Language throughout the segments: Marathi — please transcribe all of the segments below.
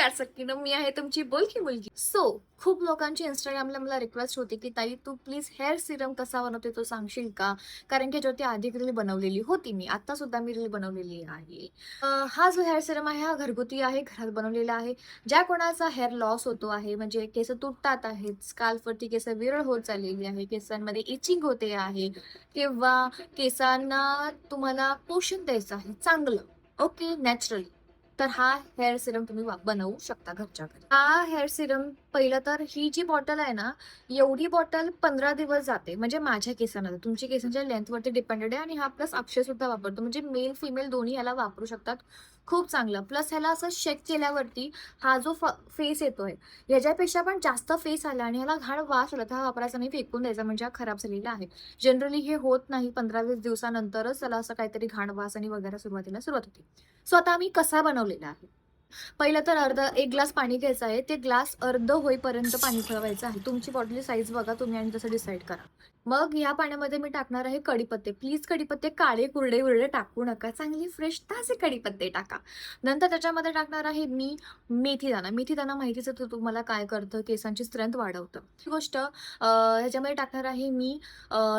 नमस्कार सख्खीनो, मी आहे तुमची बोलकी मुलगी. खूप लोकांची इंस्टाग्रामला मला रिक्वेस्ट होती की ताई तू प्लीज हेअर सिरम कसा बनवते तो सांगशील का? कारण की ज्योती आधी रील बनवलेली होती मी. आता सुद्धा मी रील बनवलेली आहे. हा जो हेअर सिरम आहे हा घरगुती आहे, घरात बनवलेला आहे. ज्या कोणाचा हेअर लॉस होतो आहे म्हणजे केस तुटतात आहेत, स्काल्फवरती केस विरळ होत चाललेली आहे, केसांमध्ये इचिंग होते आहे किंवा केसांना तुम्हाला पोषण द्यायचं आहे चांगलं, ओके, नॅचरली. तर हा हेअर सिरम तुम्ही बनवू शकता घरच्या घरी. हा हेअर सिरम पहिलं तर ही जी बॉटल आहे ना, एवढी बॉटल 15 दिवस जाते. म्हणजे माझ्या केसांना, तुमच्या केसांच्या लेंथवरती डिपेंडेड आहे आणि हा प्लस अक्षय सुद्धा वापरतो. म्हणजे मेल, फिमेल दोन्ही ह्याला वापरू शकतात. खूप चांगलं. प्लस ह्याला असं शेक केल्यावरती हा जो फेस येतोय, ह्याच्यापेक्षा पण जास्त फेस आला आणि ह्याला घाण वास आला तर हा वापरायचा नाही, फेकून द्यायचा म्हणजे हा खराब झालेला आहे. जनरली हे होत नाही. 15-20 दिवसानंतरच त्याला असं काहीतरी घाण वास आणि वगैरे सुरुवातीला सुरुवात होते. सो आता आम्ही कसा बनवलेला आहे. पहिलं तर एक ग्लास पाणी घ्यायचं आहे. ते ग्लास अर्ध होईपर्यंत पाणी ठेवायचं आहे. तुमची बॉटलची साईज बघा तुम्ही आणि तसं डिसाईड करा. मग ह्या पाण्यामध्ये मी टाकणार आहे कढीपत्ते. प्लीज कढीपत्ते काळे कुरडे-विरडे टाकू नका. चांगले फ्रेश ताजे कढीपत्ते टाका. नंतर त्याच्यामध्ये टाकणार आहे मी मेथीदाणा. मेथीदाणा माहितीच आहे तुम्हाला काय करतं, केसांची स्ट्रेंथ वाढवतं. ही गोष्ट ह्याच्यामध्ये टाकणार आहे मी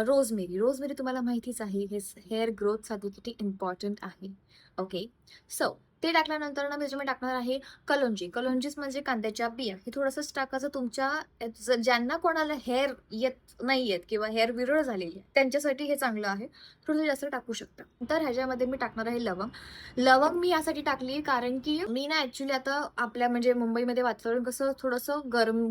रोजमेरी. रोजमेरी तुम्हाला माहितीच आहे, हे हेअर ग्रोथसाठी किती इम्पॉर्टंट आहे. ओके. सो ते टाकल्यानंतर ना मी त्याच्यामध्ये टाकणार आहे कलोंजी. कलोंजीच म्हणजे कांद्याच्या बिया. हे थोडंसंच टाकायचं तुमच्या ज्यांना कोणाला हेअर येत नाहीयेत किंवा हेअर विरळ झालेली आहे, त्यांच्यासाठी हे चांगलं आहे. थोडंसं जास्त टाकू शकता. तर ह्याच्यामध्ये मी टाकणार आहे लवंग. लवंग मी यासाठी टाकली कारण की मी ना ॲक्चुअली आता आपल्या म्हणजे मुंबईमध्ये वातावरण कसं थोडंसं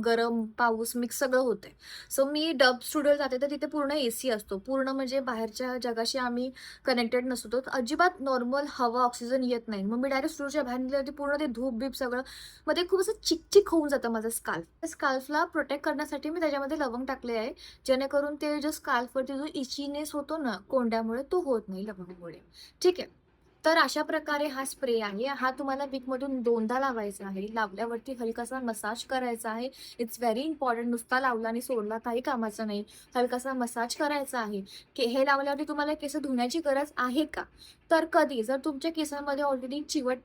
गरम, पाऊस मिक्स सगळं होतंय. सो मी डब स्टुडिओ जाते तर तिथे पूर्ण एसी असतो. पूर्ण म्हणजे बाहेरच्या जगाशी आम्ही कनेक्टेड नसतो. तर अजिबात नॉर्मल हवा, ऑक्सिजन येत नाही. मग मी डायरेक्ट स्टुडिओच्या बाहेर निघाल्यावरती पूर्ण ते धूप-बीप सगळं मग ते खूप असं चिकचिक होऊन जातं माझं स्काल्फ. त्या स्काल्फला प्रोटेक्ट करण्यासाठी मी त्याच्यामध्ये लवंग टाकले आहे. जेणेकरून ते जो स्काल्फवरती जो इचीनेस होतो ना कोंड्यामुळे, तो होत नाही लवंगामुळे. ठीक आहे. तर अशा प्रकारे हा स्प्रे आहे. हा तुम्हाला वीकमधून 2दा लावायचा आहे. लावल्यावरती हलकासा मसाज करायचा आहे. It's very important. नुसता लावला आणि सोडला काही कामाचा नाही. हलकासा मसाज करायचा आहे. हे लावल्यावरती तुम्हाला केस धुण्याची गरज आहे का? तर कधी जर तुमच्या केसांमध्ये ऑलरेडी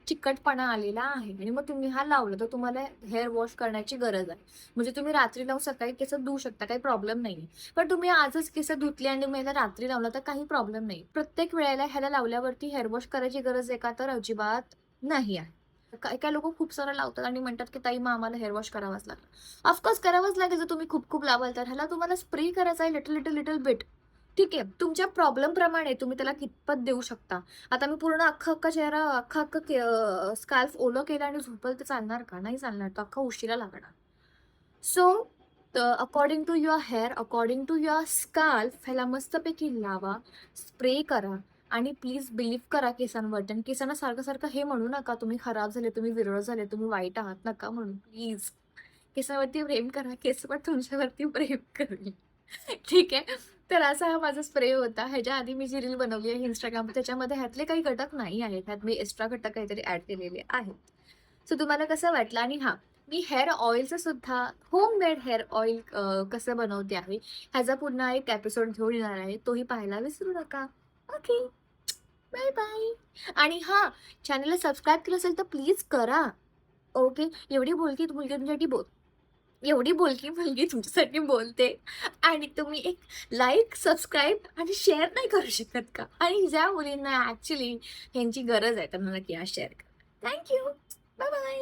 चिकटपणा आलेला आहे आणि मग तुम्ही हा लावला तर तुम्हाला हेअर वॉश करण्याची गरज आहे. म्हणजे तुम्ही रात्री लावून सकाळी केस धुवू शकता, काही प्रॉब्लेम नाहीये. पण तुम्ही आजच केस धुतली आणि मग ह्याला रात्री लावला तर काही प्रॉब्लेम नाही. प्रत्येक वेळेला ह्याला लावल्यावरती हेअर वॉश करायची गरज आहे का? तर अजिबात नाही आहे. काही-काही लोकं खूप सारं लावतात आणि म्हणतात, की "ताई मग आम्हाला हेअर वॉश करावाच लागेल." ऑफकोर्स करावंच लागेल जर तुम्ही खूप-खूप लावाल तर. ह्याला तुम्हाला स्प्रे करायचा आहे लिटल बिट. ठीक आहे. तुमच्या प्रॉब्लेमप्रमाणे तुम्ही त्याला कितपत देऊ शकता. आता मी पूर्ण अख्खा-अख्खा चेहरा, अख्खा-अख्खा स्काल्फ ओलं केलं आणि झोपलं तर चालणार का? नाही चालणार. तो अख्खा उशिरा लागणार. So according to your hair, according to your scalp ह्याला मस्तपैकी लावा, स्प्रे करा आणि प्लीज बिलीव्ह करा केसांवरती आणि केसांना सारखं-सारखं हे म्हणू नका, तुम्ही खराब झाले, तुम्ही विरळ झाले, तुम्ही वाईट आहात, नका म्हणू प्लीज. केसांवरती प्रेम करा, केस पण तुमच्यावरती प्रेम करेल. ठीक आहे. तर असा हा माझा स्प्रे होता. ह्याच्या आधी मी जी रील बनवली आहे Instagram त्याच्यामध्ये ह्यातले काही घटक नाही आहेत. ह्यात मी एक्स्ट्रा घटक काहीतरी ॲड केलेले आहेत. सो तुम्हाला कसं वाटलं? आणि हां, मी हेअर ऑइलचं सुद्धा होममेड हेअर ऑइल कसं बनवते आहे, ह्याचा पुन्हा एक एपिसोड घेऊन येणार आहे. तोही पाहायला विसरू नका. ओके. Bye bye. आणि हां, चॅनलला सबस्क्राईब केलं असेल तर प्लीज करा. ओके. एवढी बोलकी मुलगी तुमच्यासाठी बोलते आणि तुम्ही एक लाईक, सबस्क्राईब आणि शेअर नाही करू शकत का? आणि ज्या मुलींना ॲक्चुअली ह्यांची गरज आहे त्यांना नक्की शेअर करा. Thank you. Bye bye.